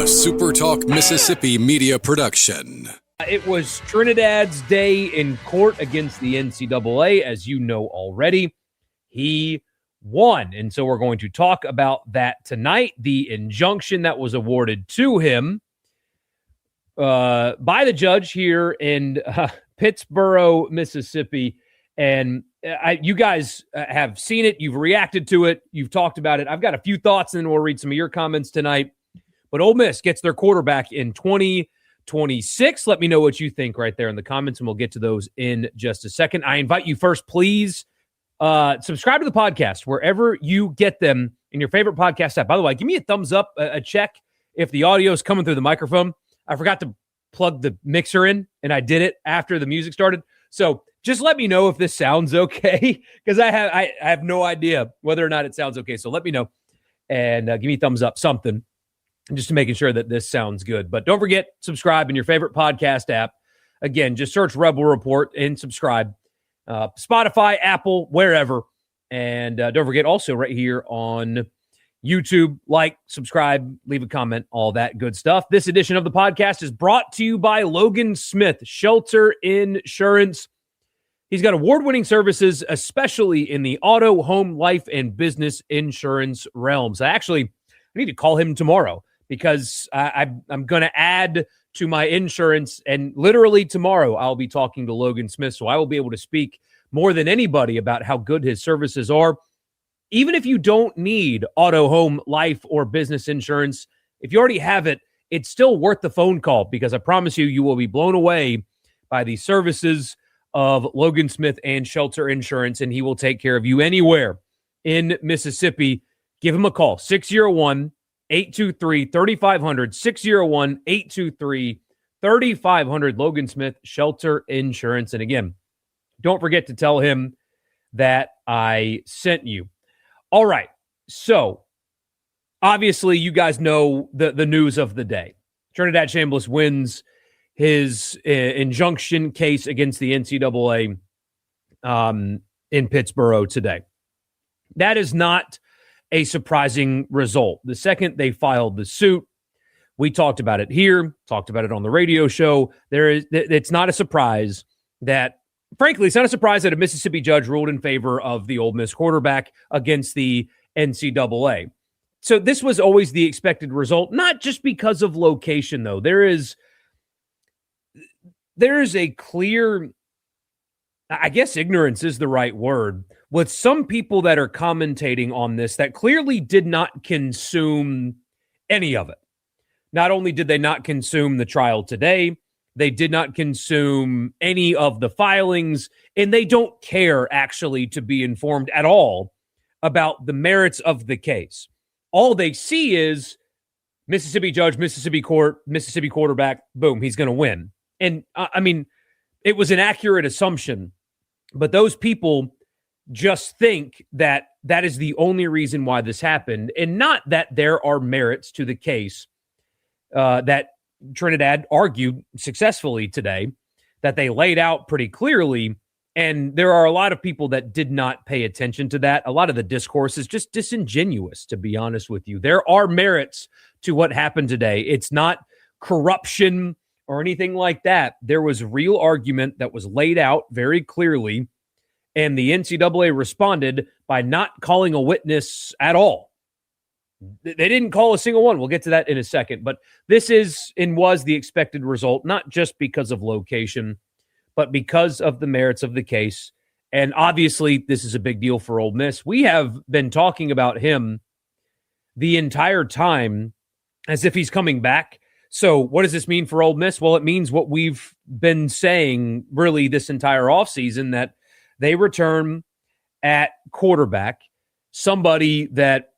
SuperTalk Mississippi media production. It was Trinidad's day in court against the NCAA, as you know already. He won, and so we're going to talk about that tonight. The injunction that was awarded to him by the judge here in Pittsboro, Mississippi. And you guys have seen it. You've reacted to it. You've talked about it. I've got a few thoughts, and then we'll read some of your comments tonight. But Ole Miss gets their quarterback in 2026. Let me know what you think right there in the comments, and we'll get to those in just a second. I invite you first, please, subscribe to the podcast wherever you get them in your favorite podcast app. By the way, give me a thumbs up, a check if the audio is coming through the microphone. I forgot to plug the mixer in, and I did it after the music started. So just let me know if this sounds okay, because I have no idea whether or not it sounds okay. So let me know, and give me a thumbs up, something, just to making sure that this sounds good. But don't forget, subscribe in your favorite podcast app. Again, just search Rebel Report and subscribe. Spotify, Apple, wherever. And don't forget also right here on YouTube, like, subscribe, leave a comment, all that good stuff. This edition of the podcast is brought to you by Logan Smith, Shelter Insurance. He's got award-winning services, especially in the auto, home, life, and business insurance realms. I need to call him tomorrow, because I'm going to add to my insurance, and literally tomorrow I'll be talking to Logan Smith, so I will be able to speak more than anybody about how good his services are. Even if you don't need auto, home, life, or business insurance, if you already have it, it's still worth the phone call, because I promise you, you will be blown away by the services of Logan Smith and Shelter Insurance, and he will take care of you anywhere in Mississippi. Give him a call, 601-823-3500, 601-823-3500, Logan Smith, Shelter Insurance. And again, don't forget to tell him that I sent you. All right, so obviously you guys know the news of the day. Trinidad Chambliss wins his injunction case against the NCAA in Pittsboro today. That is not a surprising result. The second they filed the suit, we talked about it here, talked about it on the radio show. It's not a surprise that, frankly, it's not a surprise that a Mississippi judge ruled in favor of the Ole Miss quarterback against the NCAA. So this was always the expected result, not just because of location, though. There is a clear, I guess ignorance is the right word, with some people that are commentating on this that clearly did not consume any of it. Not only did they not consume the trial today, they did not consume any of the filings, and they don't care actually to be informed at all about the merits of the case. All they see is Mississippi judge, Mississippi court, Mississippi quarterback, boom, he's going to win. And I mean, it was an accurate assumption, but those people just think that that is the only reason why this happened, and not that there are merits to the case that Trinidad argued successfully today, that they laid out pretty clearly. And there are a lot of people that did not pay attention to that. A lot of the discourse is just disingenuous, to be honest with you. There are merits to what happened today. It's not corruption or anything like that. There was real argument that was laid out very clearly, and the NCAA responded by not calling a witness at all. They didn't call a single one. We'll get to that in a second. But this is and was the expected result, not just because of location, but because of the merits of the case. And obviously, this is a big deal for Ole Miss. We have been talking about him the entire time as if he's coming back. So what does this mean for Ole Miss? Well, it means what we've been saying really this entire offseason, that they return at quarterback somebody that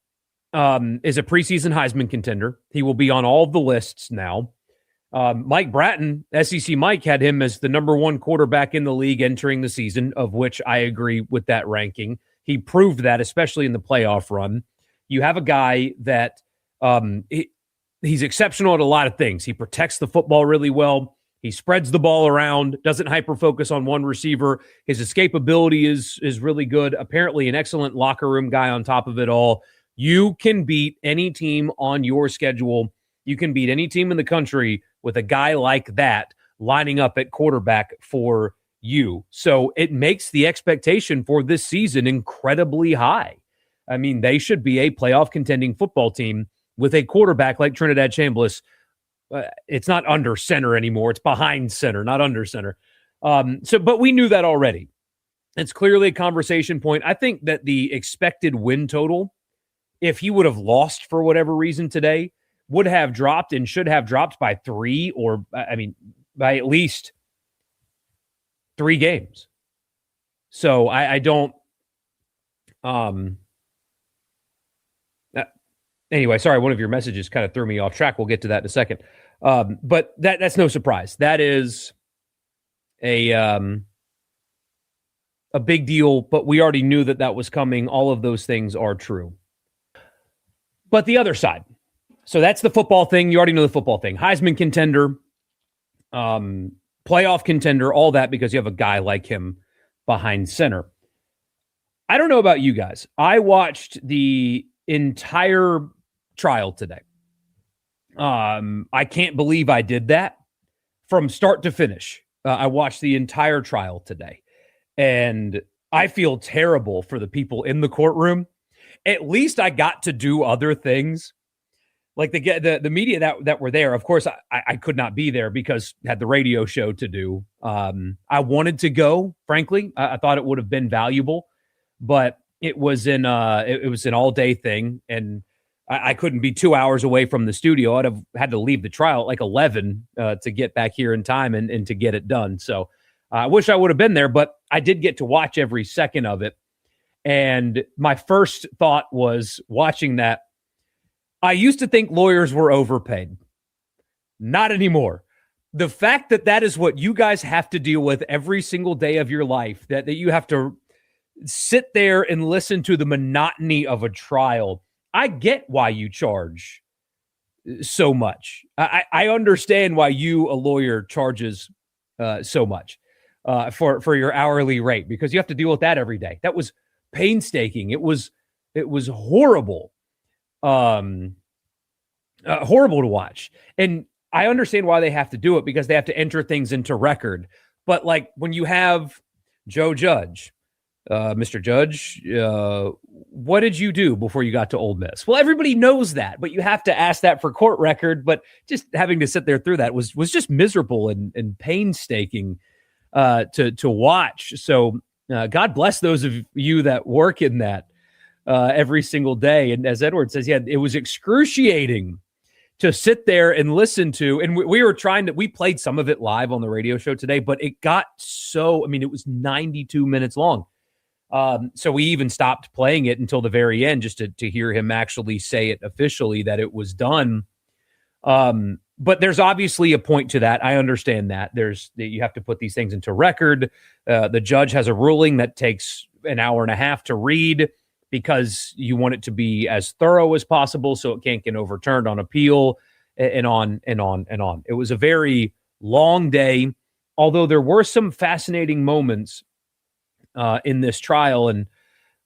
is a preseason Heisman contender. He will be on all of the lists now. Mike Bratton, SEC Mike, had him as the number one quarterback in the league entering the season, of which I agree with that ranking. He proved that, especially in the playoff run. You have a guy that he's exceptional at a lot of things. He protects the football really well. He spreads the ball around, doesn't hyper-focus on one receiver. His escapability is really good. Apparently an excellent locker room guy on top of it all. You can beat any team on your schedule You can beat any team in the country with a guy like that lining up at quarterback for you. So it makes the expectation for this season incredibly high. I mean, they should be a playoff contending football team with a quarterback like Trinidad Chambliss. It's not under center anymore. It's behind center, not under center. But we knew that already. It's clearly a conversation point. I think that the expected win total, if he would have lost for whatever reason today, would have dropped and should have dropped by 3 or, by at least 3 games. So I don't. Anyway, sorry, one of your messages kind of threw me off track. We'll get to that in a second. But that's no surprise. That is a big deal, but we already knew that was coming. All of those things are true. But the other side. So that's the football thing. You already know the football thing. Heisman contender, playoff contender, all that because you have a guy like him behind center. I don't know about you guys. I watched the entire trial today. I can't believe I did that from start to finish. I watched the entire trial today, and I feel terrible for the people in the courtroom. At least I got to do other things. Like the media that were there. Of course, I could not be there because I had the radio show to do. I wanted to go, frankly. I thought it would have been valuable, but it was an all day thing, and I couldn't be 2 hours away from the studio. I'd have had to leave the trial at like 11 to get back here in time and to get it done. So I wish I would have been there, but I did get to watch every second of it. And my first thought was watching that, I used to think lawyers were overpaid. Not anymore. The fact that is what you guys have to deal with every single day of your life, that you have to sit there and listen to the monotony of a trial. I get why you charge so much. I understand why you, a lawyer, charges so much for your hourly rate, because you have to deal with that every day. That was painstaking. It was horrible. Horrible to watch. And I understand why they have to do it, because they have to enter things into record. But like when you have Joe Judge, Mr. Judge, what did you do before you got to Ole Miss? Well, everybody knows that, but you have to ask that for court record. But just having to sit there through that was just miserable and painstaking to watch. So God bless those of you that work in that every single day. And as Edward says, yeah, it was excruciating to sit there and listen to. And we played some of it live on the radio show today, but it got it was 92 minutes long. So we even stopped playing it until the very end just to hear him actually say it officially that it was done. But there's obviously a point to that. I understand that. You have to put these things into record. The judge has a ruling that takes an hour and a half to read because you want it to be as thorough as possible so it can't get overturned on appeal, and on and on and on. It was a very long day, although there were some fascinating moments in this trial, and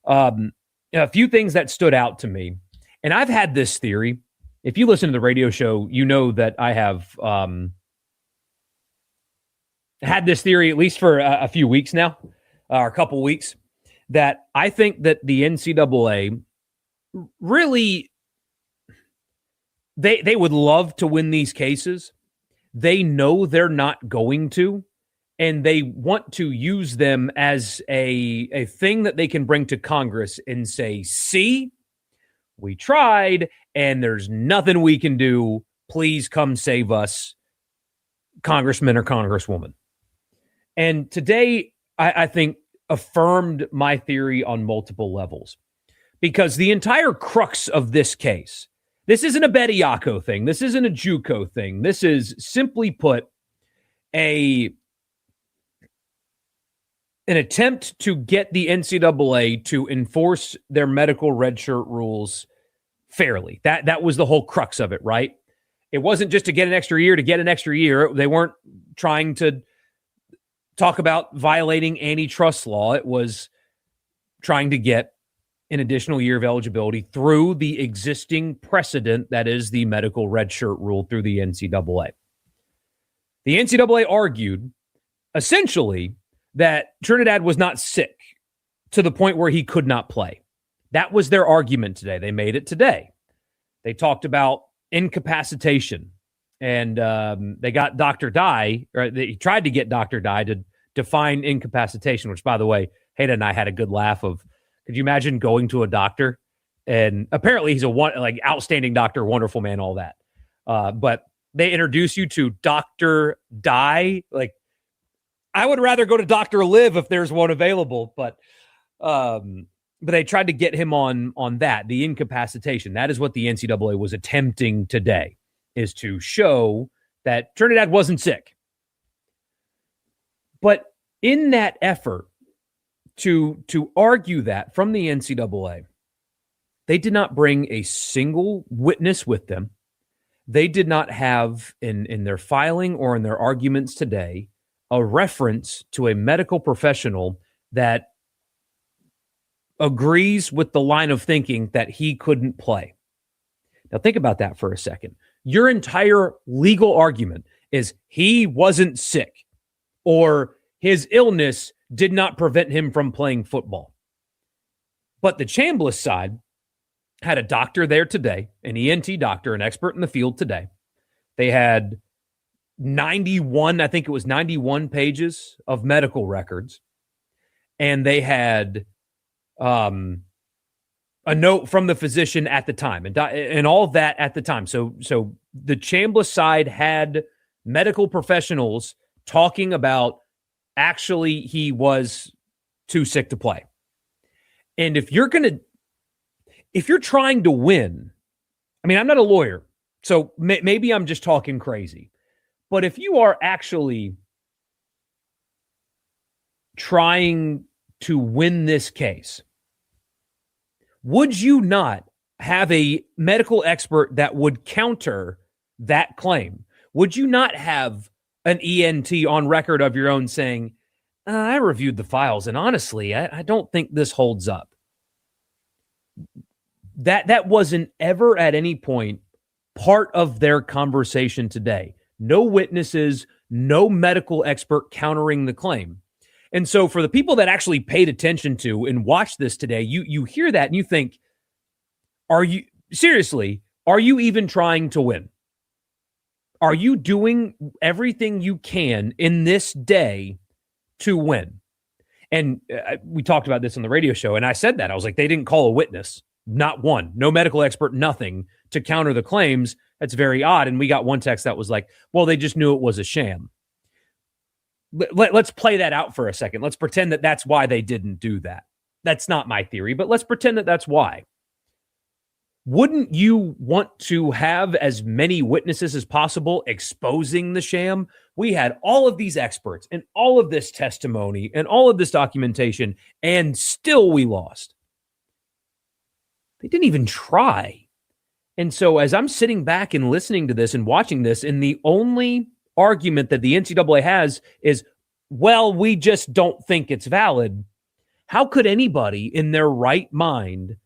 a few things that stood out to me. And I've had this theory. If you listen to the radio show, you know that I have had this theory at least for a few weeks now, or a couple weeks, that I think that the NCAA really, they would love to win these cases. They know they're not going to, and they want to use them as a thing that they can bring to Congress and say, see, we tried, and there's nothing we can do. Please come save us, congressman or congresswoman. And today, I think, affirmed my theory on multiple levels, because the entire crux of this case, this isn't a Bediako thing. This isn't a JUCO thing. This is, simply put, an attempt to get the NCAA to enforce their medical redshirt rules fairly. That was the whole crux of it, right? It wasn't just to get an extra year to get an extra year. They weren't trying to talk about violating antitrust law. It was trying to get an additional year of eligibility through the existing precedent that is the medical redshirt rule through the NCAA. The NCAA argued essentially that Trinidad was not sick to the point where he could not play. That was their argument today. They made it today. They talked about incapacitation, and they got Dr. Dye, or they tried to get Dr. Dye to define incapacitation, which, by the way, Hayden and I had a good laugh of. Could you imagine going to a doctor? And apparently he's a outstanding doctor, wonderful man, all that. But they introduce you to Dr. Dye. Like, I would rather go to Dr. Liv if there's one available, but they tried to get him on that, the incapacitation. That is what the NCAA was attempting today, is to show that Trinidad wasn't sick. But in that effort to argue that from the NCAA, they did not bring a single witness with them. They did not have in their filing or in their arguments today a reference to a medical professional that agrees with the line of thinking that he couldn't play. Now think about that for a second. Your entire legal argument is he wasn't sick or his illness did not prevent him from playing football. But the Chambliss side had a doctor there today, an ENT doctor, an expert in the field today. They had 91 pages of medical records. And they had a note from the physician at the time and all of that at the time. So the Chambliss side had medical professionals talking about actually he was too sick to play. And if you're trying to win, I mean, I'm not a lawyer, so maybe I'm just talking crazy. But if you are actually trying to win this case, would you not have a medical expert that would counter that claim? Would you not have an ENT on record of your own saying, I reviewed the files, and honestly, I don't think this holds up? That wasn't ever at any point part of their conversation today. No witnesses, no medical expert countering the claim. And so for the people that actually paid attention to and watched this today, you hear that and you think, are you even trying to win? Are you doing everything you can in this day to win? And we talked about this on the radio show, and I said that. I was like, they didn't call a witness. Not one. No medical expert, nothing to counter the claims. That's very odd. And we got one text that was like, well, they just knew it was a sham. Let's play that out for a second. Let's pretend that that's why they didn't do that. That's not my theory, but let's pretend that that's why. Wouldn't you want to have as many witnesses as possible exposing the sham? We had all of these experts and all of this testimony and all of this documentation, and still we lost. They didn't even try. And so as I'm sitting back and listening to this and watching this, and the only argument that the NCAA has is, well, we just don't think it's valid. How could anybody in their right mind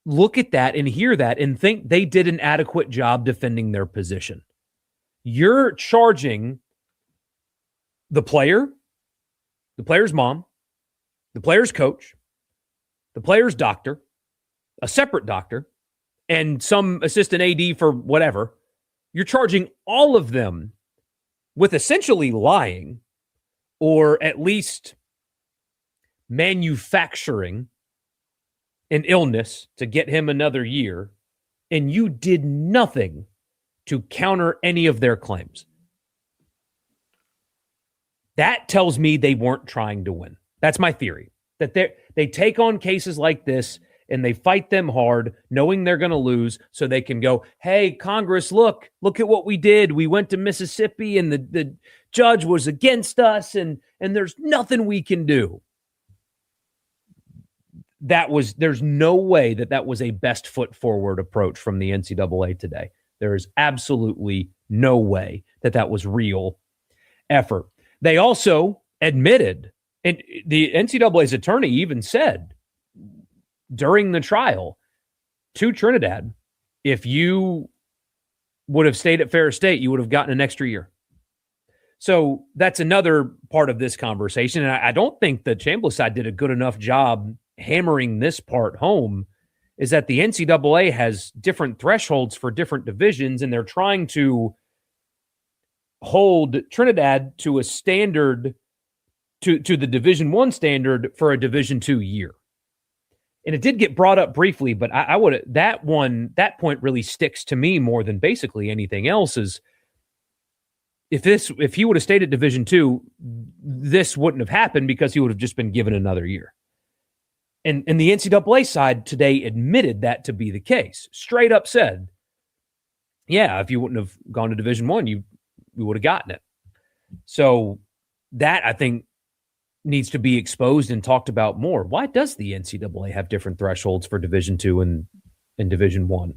look at that and hear that and think they did an adequate job defending their position? You're charging the player, the player's mom, the player's coach, the player's doctor, a separate doctor, and some assistant AD for whatever. You're charging all of them with essentially lying, or at least manufacturing an illness to get him another year, and you did nothing to counter any of their claims. That tells me they weren't trying to win. That's my theory. That they take on cases like this and they fight them hard, knowing they're going to lose, so they can go, hey, Congress, look at what we did. We went to Mississippi and the judge was against us, and there's nothing we can do. There's no way that was a best foot forward approach from the NCAA today. There is absolutely no way that was real effort. They also admitted, and the NCAA's attorney even said, during the trial to Trinidad, if you would have stayed at Ferris State, you would have gotten an extra year. So that's another part of this conversation. And I don't think the Chambliss side did a good enough job hammering this part home, is that the NCAA has different thresholds for different divisions, and they're trying to hold Trinidad to a standard, to the Division I standard for a Division II year. And it did get brought up briefly, but I would, that point really sticks to me more than basically anything else, is if he would have stayed at Division II, this wouldn't have happened because he would have just been given another year. And the NCAA side today admitted that to be the case. Straight up said, yeah, if you wouldn't have gone to Division I, you would have gotten it. So that, I think, needs to be exposed and talked about more. Why does the NCAA have different thresholds for Division II and Division I?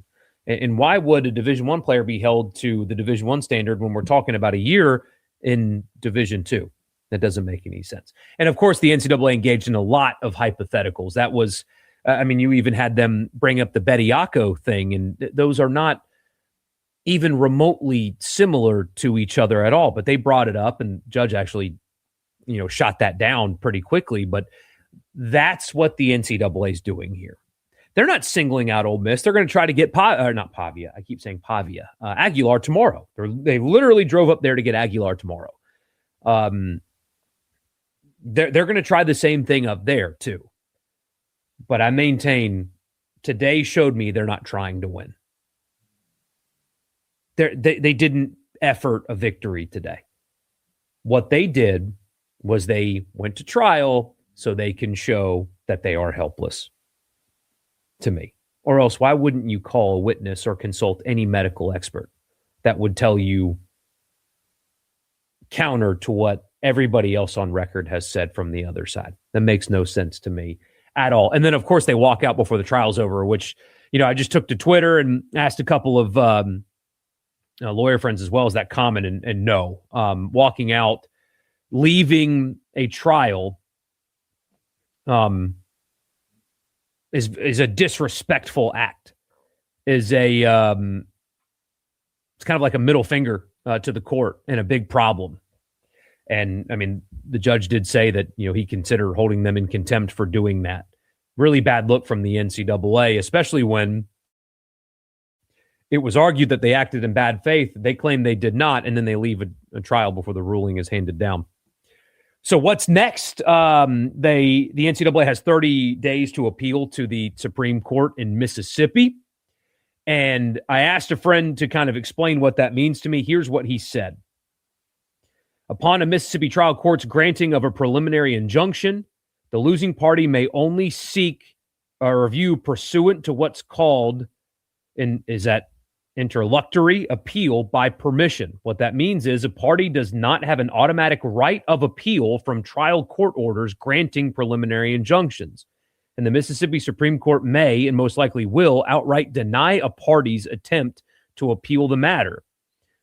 And why would a Division I player be held to the Division I standard when we're talking about a year in Division II? That doesn't make any sense. And of course, the NCAA engaged in a lot of hypotheticals. That was, you even had them bring up the Bediako thing, and those are not even remotely similar to each other at all. But they brought it up, and Judge actually, shot that down pretty quickly. But that's what the NCAA is doing here. They're not singling out Ole Miss. They're going to try to get Pavia. I keep saying Pavia. Aguilar tomorrow. They literally drove up there to get Aguilar tomorrow. They're going to try the same thing up there too. But I maintain today showed me they're not trying to win. They didn't effort a victory today. What they did was they went to trial so they can show that they are helpless. To me. Or else, why wouldn't you call a witness or consult any medical expert that would tell you counter to what everybody else on record has said from the other side? That makes no sense to me at all. And then, of course, they walk out before the trial's over, which, I just took to Twitter and asked a couple of lawyer friends as well as that comment, and no. Walking out, leaving a trial, is a disrespectful act. It's kind of like a middle finger to the court and a big problem. And the judge did say that he considered holding them in contempt for doing that. Really bad look from the NCAA, especially when it was argued that they acted in bad faith. They claim they did not, and then they leave a trial before the ruling is handed down. So what's next? The NCAA has 30 days to appeal to the Supreme Court in Mississippi. And I asked a friend to kind of explain what that means to me. Here's what he said. Upon a Mississippi trial court's granting of a preliminary injunction, the losing party may only seek a review pursuant to what's called interlocutory appeal by permission. What that means is a party does not have an automatic right of appeal from trial court orders granting preliminary injunctions. And the Mississippi Supreme Court may, and most likely will, outright deny a party's attempt to appeal the matter.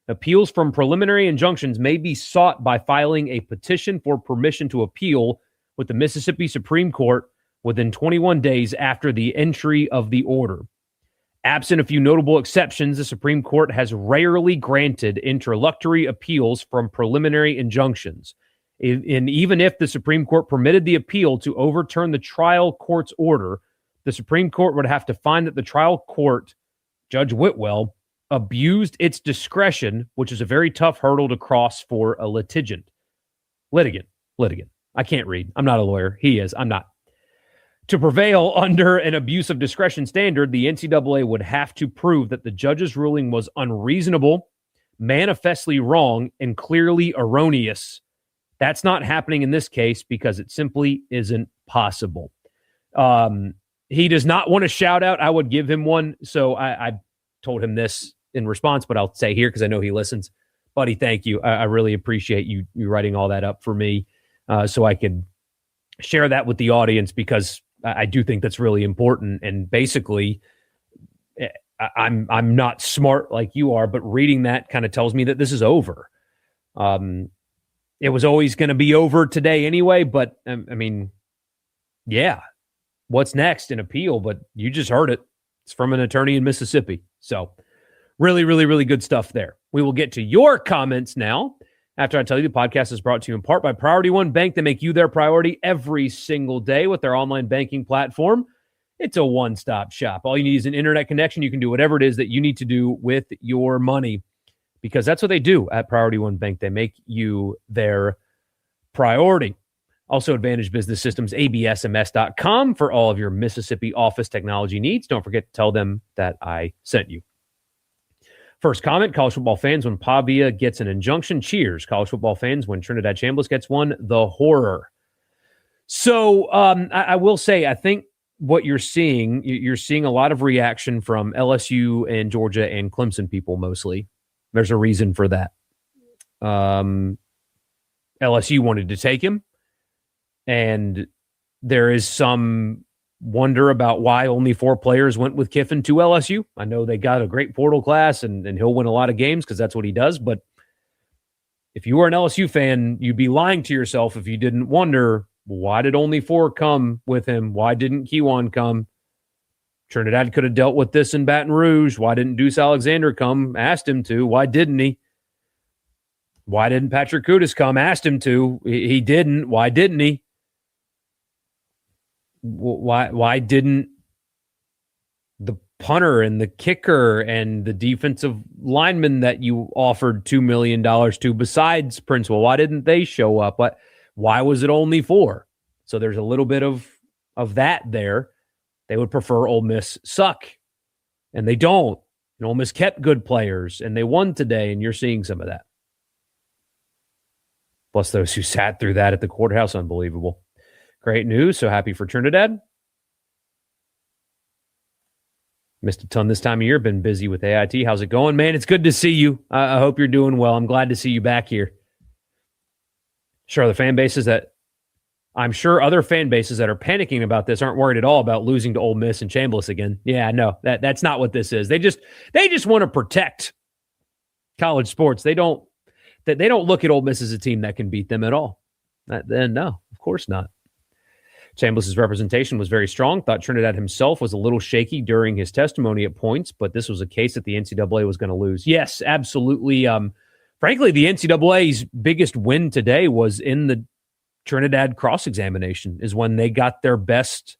Appeals from preliminary injunctions may be sought by filing a petition for permission to appeal with the Mississippi Supreme Court within 21 days after the entry of the order. Absent a few notable exceptions, the Supreme Court has rarely granted interlocutory appeals from preliminary injunctions. And even if the Supreme Court permitted the appeal to overturn the trial court's order, the Supreme Court would have to find that the trial court, Judge Whitwell, abused its discretion, which is a very tough hurdle to cross for a litigant. I can't read. I'm not a lawyer. He is. I'm not. To prevail under an abuse of discretion standard, the NCAA would have to prove that the judge's ruling was unreasonable, manifestly wrong, and clearly erroneous. That's not happening in this case because it simply isn't possible. He does not want a shout out. I would give him one. So I told him this in response, but I'll say here because I know he listens. Buddy, thank you. I really appreciate you writing all that up for me so I could share that with the audience, because I do think that's really important. And basically, I'm not smart like you are, but reading that kind of tells me that this is over. It was always going to be over today anyway, but yeah, what's next in appeal, but you just heard it. It's from an attorney in Mississippi. So really, really, really good stuff there. We will get to your comments now after I tell you the podcast is brought to you in part by Priority One Bank. They make you their priority every single day with their online banking platform. It's a one-stop shop. All you need is an internet connection. You can do whatever it is that you need to do with your money because that's what they do at Priority One Bank. They make you their priority. Also, Advantage Business Systems, absms.com for all of your Mississippi office technology needs. Don't forget to tell them that I sent you. First comment, college football fans, when Pavia gets an injunction, cheers. College football fans, when Trinidad Chambliss gets one, the horror. So I will say, I think what you're seeing a lot of reaction from LSU and Georgia and Clemson people mostly. There's a reason for that. LSU wanted to take him. And there is some wonder about why only 4 players went with Kiffin to LSU. I know they got a great portal class and he'll win a lot of games because that's what he does. But if you were an LSU fan, you'd be lying to yourself if you didn't wonder, why did only 4 come with him? Why didn't Kejuan come? Trinidad could have dealt with this in Baton Rouge. Why didn't Deuce Alexander come? Asked him to. Why didn't he? Why didn't Patrick Kudus come? Asked him to. He didn't. Why didn't he? Why didn't the punter and the kicker and the defensive lineman that you offered $2 million to besides Princewell, why didn't they show up? Why was it only 4? So there's a little bit of that there. They would prefer Ole Miss suck, and they don't. And Ole Miss kept good players, and they won today, and you're seeing some of that. Plus those who sat through that at the courthouse, unbelievable. Great news. So happy for Trinidad. Missed a ton this time of year. Been busy with AIT. How's it going, man? It's good to see you. I hope you're doing well. I'm glad to see you back here. I'm sure other fan bases that are panicking about this aren't worried at all about losing to Ole Miss and Chambliss again. Yeah, no, that's not what this is. They just want to protect college sports. They don't look at Ole Miss as a team that can beat them at all. No, of course not. Chambliss's representation was very strong. Thought Trinidad himself was a little shaky during his testimony at points, but this was a case that the NCAA was going to lose. Yes, absolutely. Frankly, the NCAA's biggest win today was in the Trinidad cross-examination, is when they got their best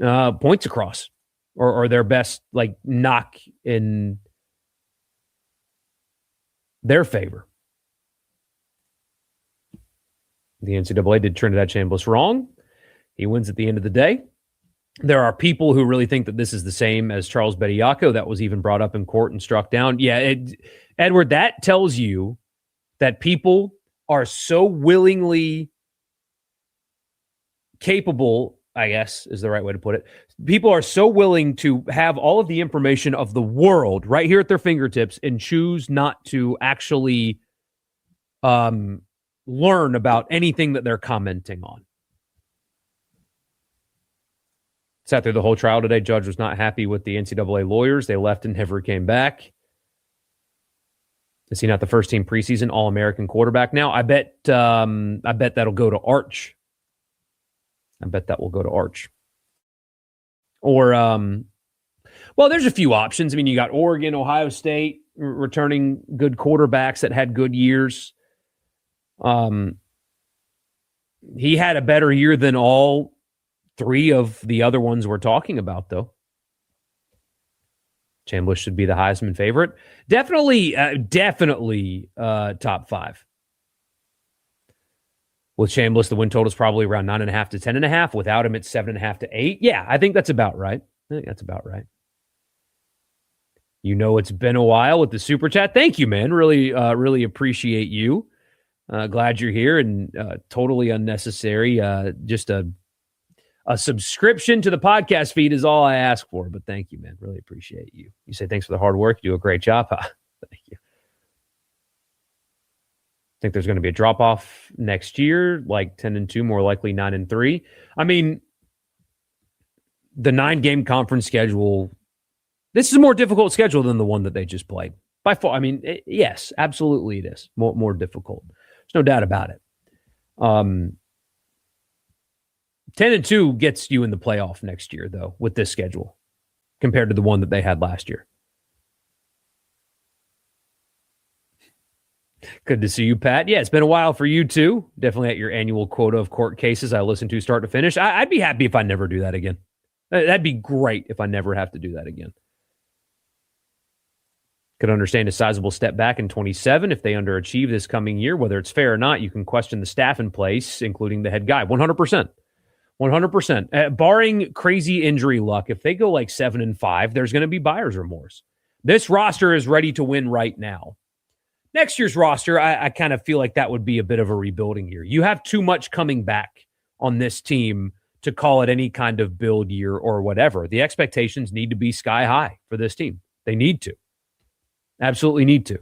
points across or their best knock in their favor. The NCAA did Trinidad Chambliss wrong. He wins at the end of the day. There are people who really think that this is the same as Charles Bediako. That was even brought up in court and struck down. Yeah, Edward, that tells you that people are so willingly capable, I guess is the right way to put it. People are so willing to have all of the information of the world right here at their fingertips and choose not to actually learn about anything that they're commenting on. Sat through the whole trial today. Judge was not happy with the NCAA lawyers. They left and never came back. Is he not the first team preseason All-American quarterback now? I bet that'll go to Arch. I bet that will go to Arch. Or, well, there's a few options. I mean, you got Oregon, Ohio State returning good quarterbacks that had good years. He had a better year than all 3 of the other ones we're talking about, though. Chambliss should be the Heisman favorite. Definitely top 5. With Chambliss, the win total is probably around 9.5 to 10.5. Without him, it's 7.5 to 8. Yeah, I think that's about right. You know, it's been a while with the super chat. Thank you, man. Really appreciate you. Glad you're here, and totally unnecessary. Just a subscription to the podcast feed is all I ask for, but thank you, man. Really appreciate you. You say thanks for the hard work. You do a great job. Thank you. Think there's going to be a drop-off next year, like 10-2, more likely 9-3. I mean, the 9-game conference schedule, this is a more difficult schedule than the one that they just played. By far, I mean, yes, absolutely it is. More difficult. There's no doubt about it. 10-2 gets you in the playoff next year, though, with this schedule compared to the one that they had last year. Good to see you, Pat. Yeah, it's been a while for you, too. Definitely at your annual quota of court cases I listen to start to finish. I'd be happy if I never do that again. That'd be great if I never have to do that again. Could understand a sizable step back in 27 if they underachieve this coming year. Whether it's fair or not, you can question the staff in place, including the head guy. 100%. 100%. Barring crazy injury luck, if they go like 7-5, there's going to be buyer's remorse. This roster is ready to win right now. Next year's roster, I kind of feel like that would be a bit of a rebuilding year. You have too much coming back on this team to call it any kind of build year or whatever. The expectations need to be sky high for this team. They need to. Absolutely need to.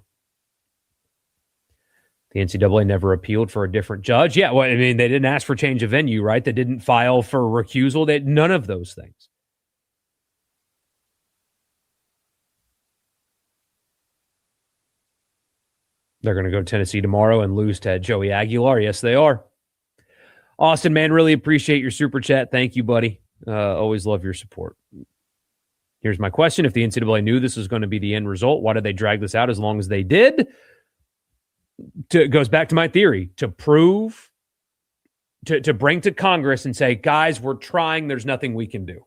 The NCAA never appealed for a different judge. Yeah, well, I mean, they didn't ask for change of venue, right? They didn't file for recusal. They had none of those things. They're going to go to Tennessee tomorrow and lose to Joey Aguilar. Yes, they are. Austin, man, really appreciate your super chat. Thank you, buddy. Always love your support. Here's my question. If the NCAA knew this was going to be the end result, why did they drag this out as long as they did? It goes back to my theory. To prove, to bring to Congress and say, guys, we're trying. There's nothing we can do.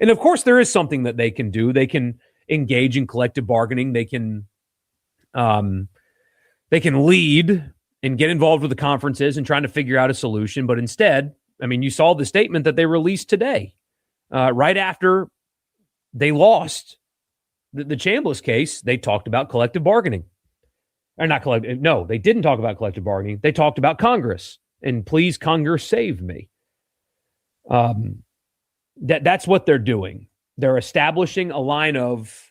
And, of course, there is something that they can do. They can engage in collective bargaining. They can lead and get involved with the conferences and trying to figure out a solution. But instead, I mean, you saw the statement that they released today, right after they lost the Chambliss case. They talked about collective bargaining. Or not collective. No, they didn't talk about collective bargaining. They talked about Congress. And please, Congress, save me. That's what they're doing. They're establishing a line of,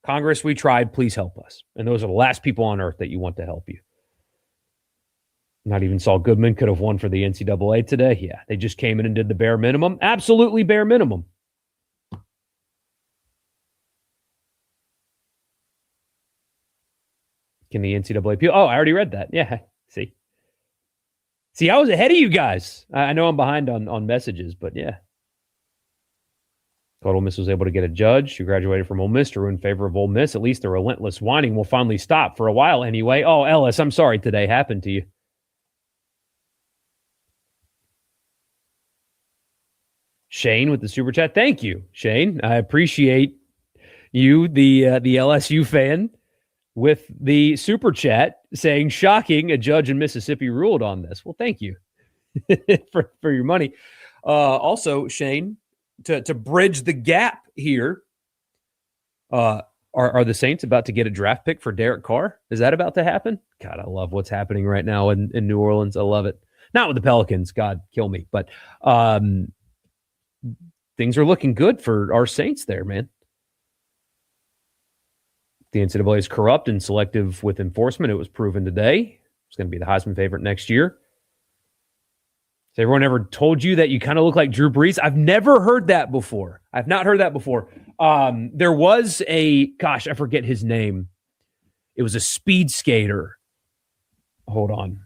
Congress, we tried, please help us. And those are the last people on earth that you want to help you. Not even Saul Goodman could have won for the NCAA today. Yeah, they just came in and did the bare minimum. Absolutely bare minimum. Can the NCAA appeal? Oh, I already read that. Yeah, see, I was ahead of you guys. I know I'm behind on messages, but yeah. Ole Miss was able to get a judge who graduated from Ole Miss to rule in favor of Ole Miss. At least the relentless whining will finally stop for a while anyway. Oh, Ellis, I'm sorry today happened to you. Shane with the super chat. Thank you, Shane. I appreciate you, the LSU fan, with the super chat saying, shocking, a judge in Mississippi ruled on this. Well, thank you for your money. Also, Shane, to bridge the gap here, are the Saints about to get a draft pick for Derek Carr? Is that about to happen? God, I love what's happening right now in New Orleans. I love it. Not with the Pelicans. God, kill me. But things are looking good for our Saints there, man. The NCAA is corrupt and selective with enforcement. It was proven today. It's going to be the Heisman favorite next year. Has everyone ever told you that you kind of look like Drew Brees? I've never heard that before. I've not heard that before. There was I forget his name. It was a speed skater. Hold on.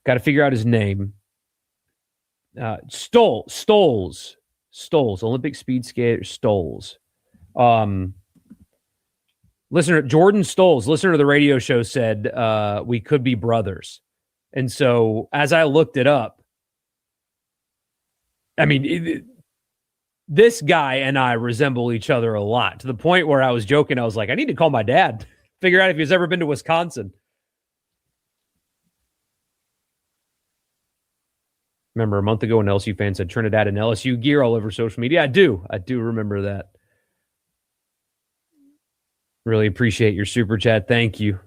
Got to figure out his name. Stoles, Olympic speed skater, Stoles. Listener, Jordan Stoles, listener to the radio show, said we could be brothers. And so as I looked it up, I mean, this guy and I resemble each other a lot, to the point where I was joking. I was like, I need to call my dad, figure out if he's ever been to Wisconsin. Remember a month ago when LSU fans said Trinidad and LSU gear all over social media? I do remember that. Really appreciate your super chat. Thank you.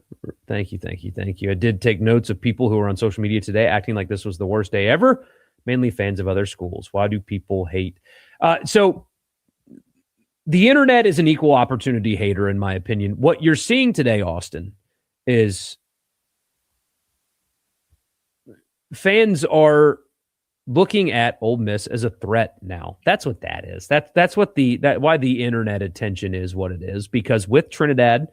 I did take notes of people who were on social media today acting like this was the worst day ever, mainly fans of other schools. Why do people hate? So the internet is an equal opportunity hater, in my opinion. What you're seeing today, Austin, is fans are looking at Ole Miss as a threat now. That's what that is. That's what why the internet attention is what it is. Because with Trinidad,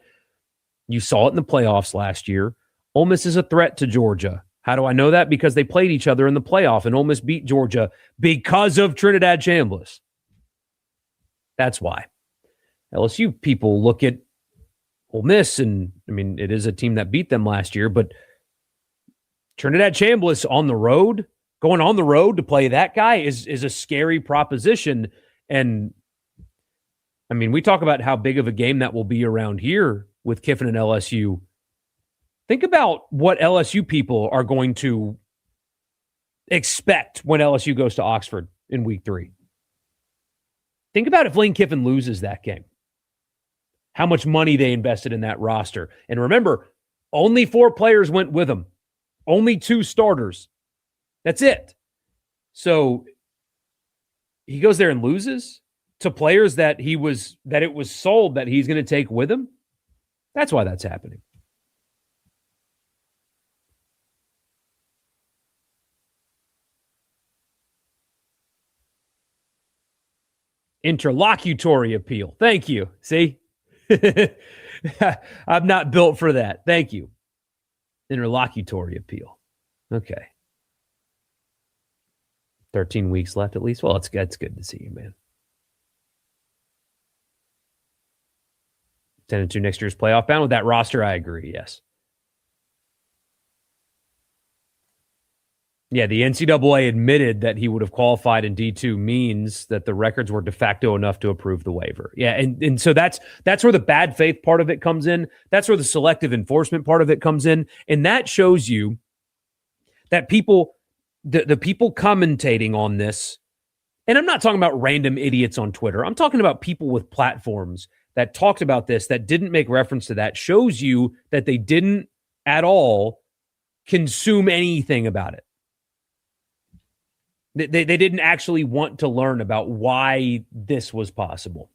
you saw it in the playoffs last year. Ole Miss is a threat to Georgia. How do I know that? Because they played each other in the playoff, and Ole Miss beat Georgia because of Trinidad Chambliss. That's why. LSU people look at Ole Miss, and I mean, it is a team that beat them last year, but Trinidad Chambliss on the road, going on the road to play that guy is a scary proposition. And I mean, we talk about how big of a game that will be around here with Kiffin and LSU. Think about what LSU people are going to expect when LSU goes to Oxford in week 3. Think about if Lane Kiffin loses that game. How much money they invested in that roster. And remember, only 4 players went with him. Only 2 starters. That's it. So he goes there and loses to players that it was sold that he's going to take with him. That's why that's happening. Interlocutory appeal. Thank you. See? I'm not built for that. Thank you. Interlocutory appeal. Okay. 13 weeks left at least. Well, it's good to see you, man. 10-2 next year's playoff bound with that roster. I agree. Yes. Yeah, the NCAA admitted that he would have qualified in D2 means that the records were de facto enough to approve the waiver. Yeah, and so that's where the bad faith part of it comes in. That's where the selective enforcement part of it comes in. And that shows you that people, the people commentating on this, and I'm not talking about random idiots on Twitter. I'm talking about people with platforms that talked about this, that didn't make reference to that, shows you that they didn't at all consume anything about it. They didn't actually want to learn about why this was possible.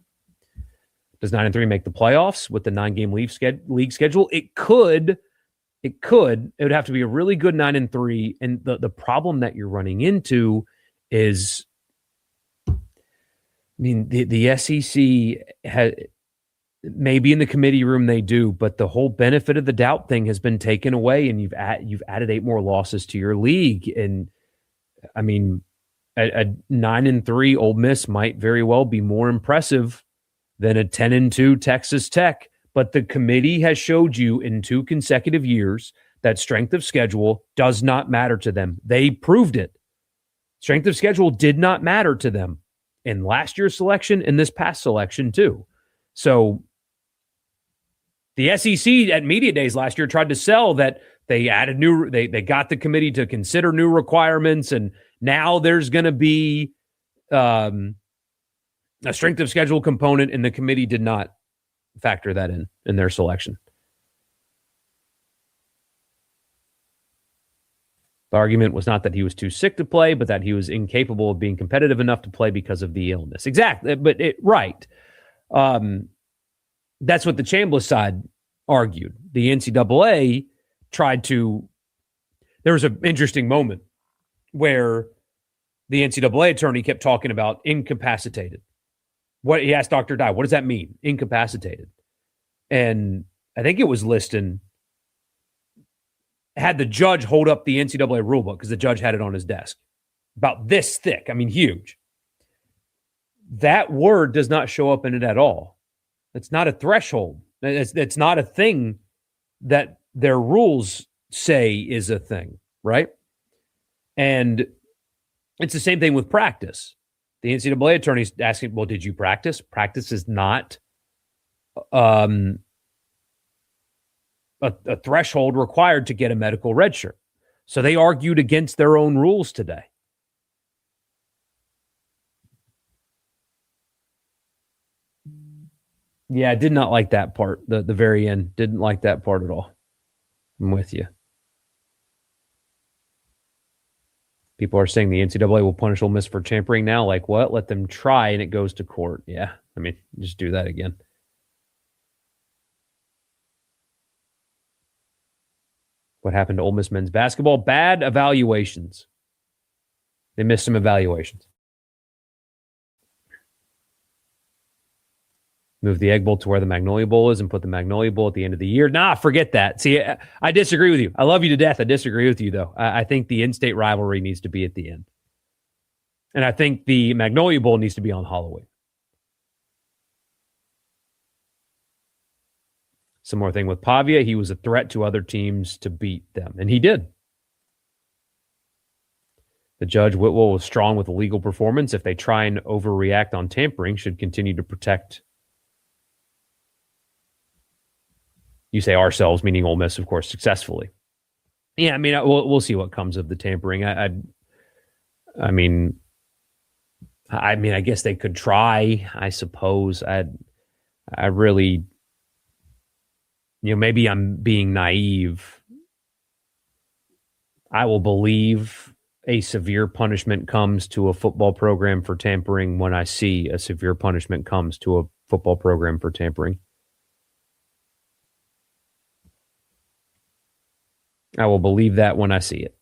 Does 9-3 make the playoffs with the 9-game league schedule? It could. It would have to be a really good 9-3. And the problem that you're running into is, I mean, the SEC maybe in the committee room they do, but the whole benefit of the doubt thing has been taken away, and you've added 8 more losses to your league. And I mean, a 9-3 Ole Miss might very well be more impressive than a 10-2 Texas Tech. But the committee has showed you in 2 consecutive years that strength of schedule does not matter to them. They proved it. Strength of schedule did not matter to them in last year's selection and this past selection too. So the SEC at media days last year tried to sell that they added they got the committee to consider new requirements, and now there's going to be a strength of schedule component, and the committee did not factor that in their selection. The argument was not that he was too sick to play, but that he was incapable of being competitive enough to play because of the illness. Exactly, but right. That's what the Chambliss side argued. The NCAA tried to. There was an interesting moment where the NCAA attorney kept talking about incapacitated. What he asked Dr. Dye, what does that mean? Incapacitated. And I think it was Liston had the judge hold up the NCAA rulebook because the judge had it on his desk. About this thick. I mean, huge. That word does not show up in it at all. It's not a threshold. It's not a thing that their rules say is a thing, right? And it's the same thing with practice. The NCAA attorney's asking, well, did you practice? Practice is not a threshold required to get a medical red shirt. So they argued against their own rules today. Yeah, I did not like that part. The very end. Didn't like that part at all. I'm with you. People are saying the NCAA will punish Ole Miss for tampering now. Like what? Let them try and it goes to court. Yeah, I mean, just do that again. What happened to Ole Miss men's basketball? Bad evaluations. They missed some evaluations. Move the Egg Bowl to where the Magnolia Bowl is and put the Magnolia Bowl at the end of the year. Nah, forget that. See, I disagree with you. I love you to death. I disagree with you, though. I think the in-state rivalry needs to be at the end. And I think the Magnolia Bowl needs to be on Halloween. Some more thing with Pavia. He was a threat to other teams to beat them, and he did. The judge, Whitwell, was strong with the legal performance. If they try and overreact on tampering, should continue to protect, you say ourselves, meaning Ole Miss, of course, successfully. Yeah, I mean, we'll see what comes of the tampering. I mean, I guess they could try, I suppose. I really, maybe I'm being naive. I will believe a severe punishment comes to a football program for tampering when I see a severe punishment comes to a football program for tampering. I will believe that when I see it.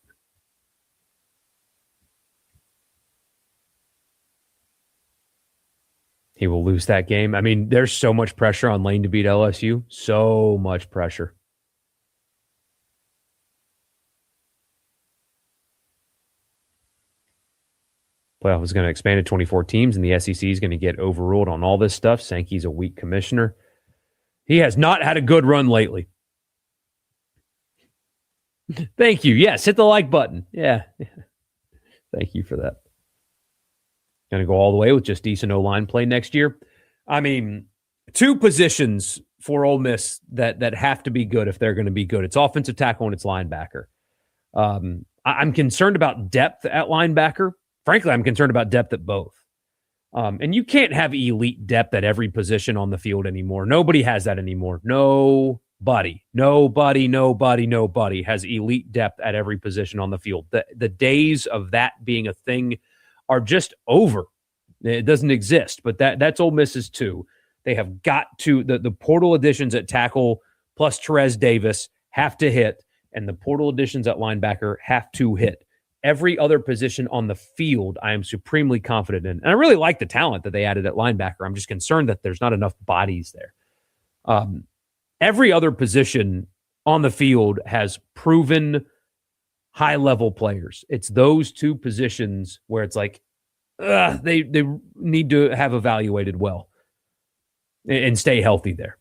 He will lose that game. I mean, there's so much pressure on Lane to beat LSU. So much pressure. Playoff is going to expand to 24 teams, and the SEC is going to get overruled on all this stuff. Sankey's a weak commissioner. He has not had a good run lately. Thank you. Yes, hit the like button. Yeah. Thank you for that. Going to go all the way with just decent O-line play next year. I mean, two positions for Ole Miss that have to be good if they're going to be good. It's offensive tackle and it's linebacker. I'm concerned about depth at linebacker. Frankly, I'm concerned about depth at both. And you can't have elite depth at every position on the field anymore. Nobody has that anymore. Nobody has elite depth at every position on the field. The days of that being a thing are just over. It doesn't exist, but that's Ole Miss's too. They have got to, the portal additions at tackle plus Therese Davis have to hit, and the portal additions at linebacker have to hit. Every other position on the field, I am supremely confident in. And I really like the talent that they added at linebacker. I'm just concerned that there's not enough bodies there. Every other position on the field has proven high-level players. It's those two positions where it's like, they need to have evaluated well and stay healthy there.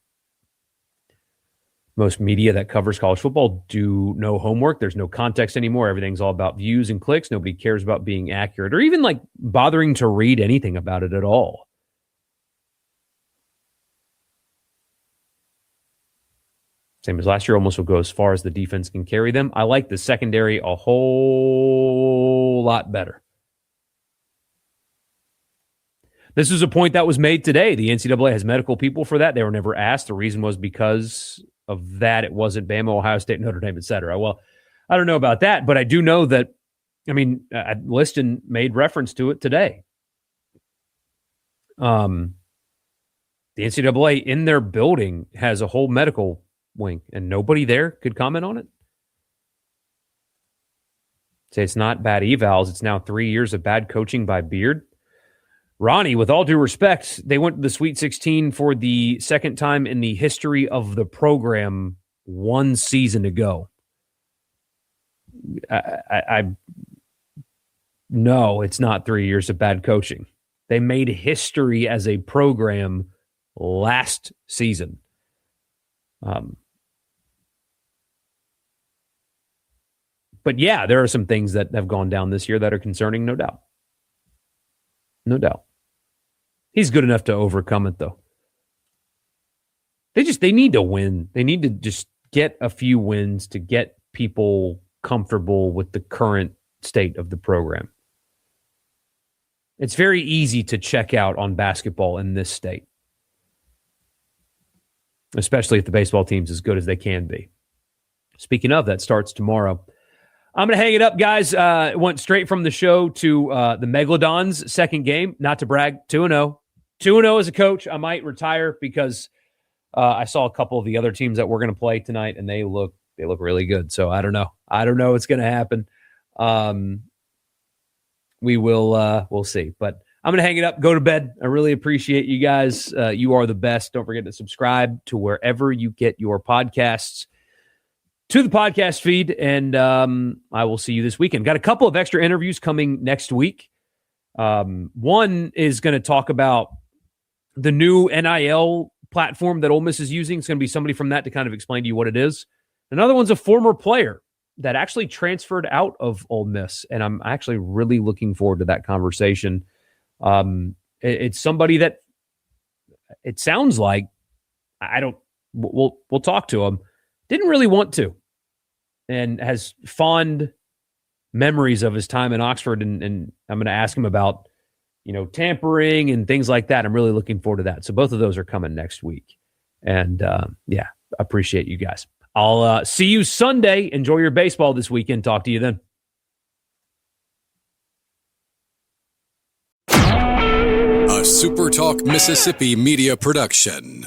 Most media that covers college football do no homework. There's no context anymore. Everything's all about views and clicks. Nobody cares about being accurate or even like bothering to read anything about it at all. Same as last year, almost will go as far as the defense can carry them. I like the secondary a whole lot better. This is a point that was made today. The NCAA has medical people for that. They were never asked. The reason was because of that. It wasn't Bama, Ohio State, Notre Dame, etc. Well, I don't know about that, but I do know that, Liston made reference to it today. The NCAA in their building has a whole medical wing, and nobody there could comment on it. Say it's not bad evals. It's now 3 years of bad coaching by Beard. Ronnie, with all due respect, they went to the Sweet 16 for the second time in the history of the program 1 season ago. No, it's not 3 years of bad coaching. They made history as a program last season. But yeah, there are some things that have gone down this year that are concerning, no doubt. No doubt. He's good enough to overcome it, though. They need to win. They need to just get a few wins to get people comfortable with the current state of the program. It's very easy to check out on basketball in this state, especially if the baseball team's as good as they can be. Speaking of, that starts tomorrow. I'm going to hang it up, guys. Went straight from the show to the Megalodons' second game. Not to brag, 2-0. 2-0 as a coach. I might retire because I saw a couple of the other teams that we're going to play tonight, and they look really good. So I don't know. I don't know what's going to happen. We'll see. But I'm going to hang it up, go to bed. I really appreciate you guys. You are the best. Don't forget to subscribe to wherever you get your podcasts, to the podcast feed, and I will see you this weekend. Got a couple of extra interviews coming next week. One is going to talk about the new NIL platform that Ole Miss is using. It's going to be somebody from that to kind of explain to you what it is. Another one's a former player that actually transferred out of Ole Miss, and I'm actually really looking forward to that conversation. It's somebody that it sounds like we'll talk to him. Didn't really want to, and has fond memories of his time in Oxford, and I'm going to ask him about tampering and things like that. I'm really looking forward to that. So both of those are coming next week. And appreciate you guys. I'll see you Sunday. Enjoy your baseball this weekend. Talk to you then. A SuperTalk Mississippi media production.